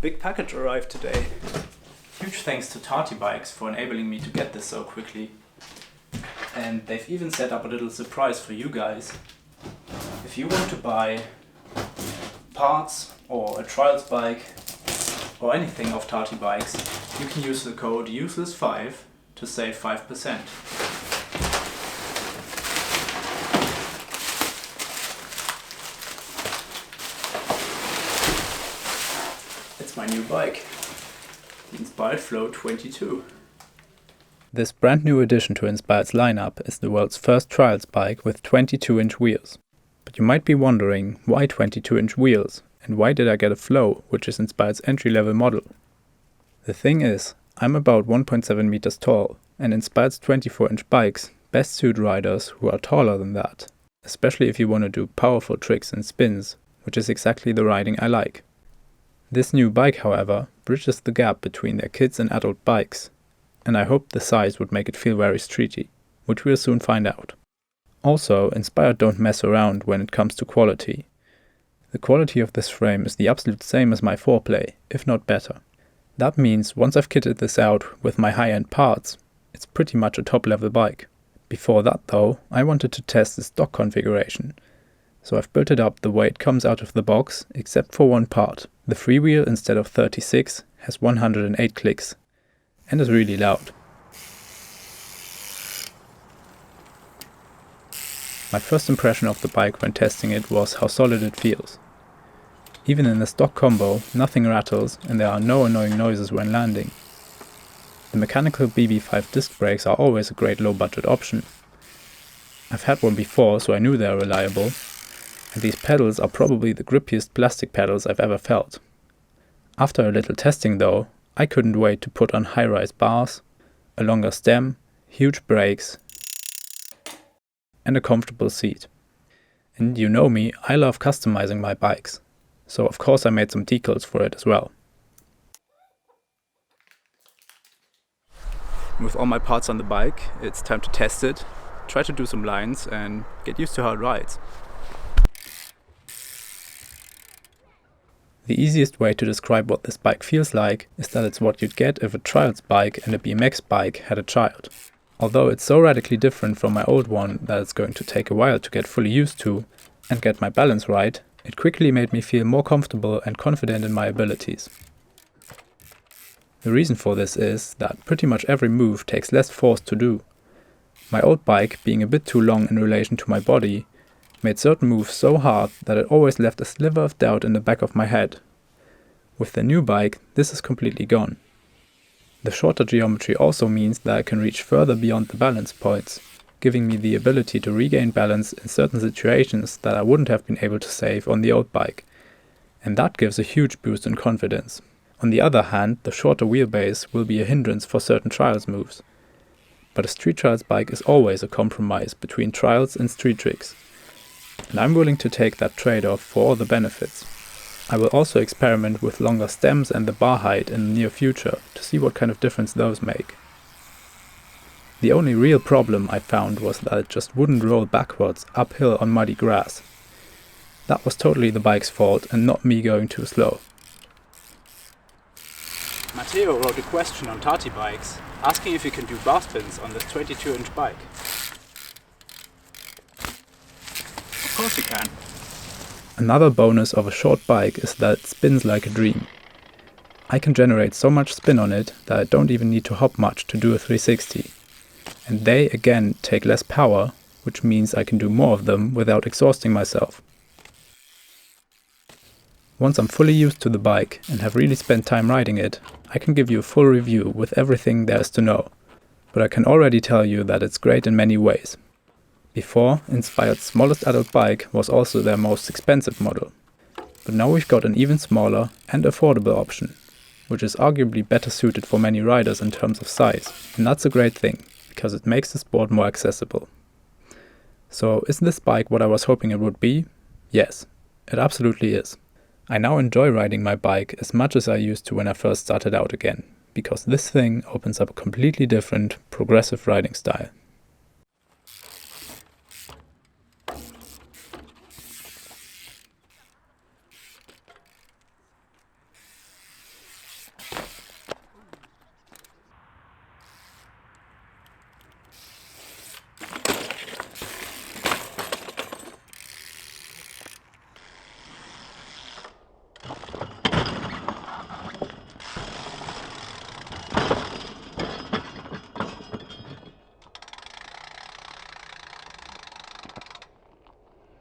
big package arrived today. Huge thanks to Tartybikes for enabling me to get this so quickly. And they've even set up a little surprise for you guys. If you want to buy parts or a trials bike or anything of Tartybikes, you can use the code TheUselessTrials to save 5%. It's my new bike, the Inspired Flow 22. This brand new addition to Inspired's lineup is the world's first trials bike with 22-inch wheels. But you might be wondering, why 22-inch wheels? And why did I get a Flow, which is Inspired's entry-level model? The thing is, I'm about 1.7 meters tall, and Inspired's 24-inch bikes best suit riders who are taller than that, especially if you want to do powerful tricks and spins, which is exactly the riding I like. This new bike, however, bridges the gap between their kids and adult bikes, and I hoped the size would make it feel very streety, which we'll soon find out. Also, Inspired don't mess around when it comes to quality. The quality of this frame is the absolute same as my Fourplay, if not better. That means once I've kitted this out with my high-end parts, it's pretty much a top-level bike. Before that though, I wanted to test the stock configuration. So I've built it up the way it comes out of the box, except for one part. The freewheel, instead of 36, has 108 clicks, and is really loud. My first impression of the bike when testing it was how solid it feels. Even in the stock combo, nothing rattles and there are no annoying noises when landing. The mechanical BB5 disc brakes are always a great low-budget option. I've had one before, so I knew they are reliable, and these pedals are probably the grippiest plastic pedals I've ever felt. After a little testing though, I couldn't wait to put on high-rise bars, a longer stem, huge brakes, and a comfortable seat. And you know me, I love customizing my bikes, so of course I made some decals for it as well. With all my parts on the bike, it's time to test it, try to do some lines and get used to how it rides. The easiest way to describe what this bike feels like is that it's what you'd get if a trials bike and a BMX bike had a child. Although it's so radically different from my old one that it's going to take a while to get fully used to and get my balance right, it quickly made me feel more comfortable and confident in my abilities. The reason for this is that pretty much every move takes less force to do. My old bike, being a bit too long in relation to my body, made certain moves so hard that it always left a sliver of doubt in the back of my head. With the new bike, this is completely gone. The shorter geometry also means that I can reach further beyond the balance points, giving me the ability to regain balance in certain situations that I wouldn't have been able to save on the old bike. And that gives a huge boost in confidence. On the other hand, the shorter wheelbase will be a hindrance for certain trials moves. But a street trials bike is always a compromise between trials and street tricks. And I'm willing to take that trade-off for all the benefits. I will also experiment with longer stems and the bar height in the near future to see what kind of difference those make. The only real problem I found was that it just wouldn't roll backwards uphill on muddy grass. That was totally the bike's fault and not me going too slow. Matteo wrote a question on Tartybikes asking if you can do bar spins on this 22-inch bike. Of course you can. Another bonus of a short bike is that it spins like a dream. I can generate so much spin on it that I don't even need to hop much to do a 360. And they again take less power, which means I can do more of them without exhausting myself. Once I'm fully used to the bike and have really spent time riding it, I can give you a full review with everything there is to know. But I can already tell you that it's great in many ways. Before, Inspired's smallest adult bike was also their most expensive model. But now we've got an even smaller and affordable option, which is arguably better suited for many riders in terms of size. And that's a great thing, because it makes the sport more accessible. So is this bike what I was hoping it would be? Yes, it absolutely is. I now enjoy riding my bike as much as I used to when I first started out again, because this thing opens up a completely different, progressive riding style.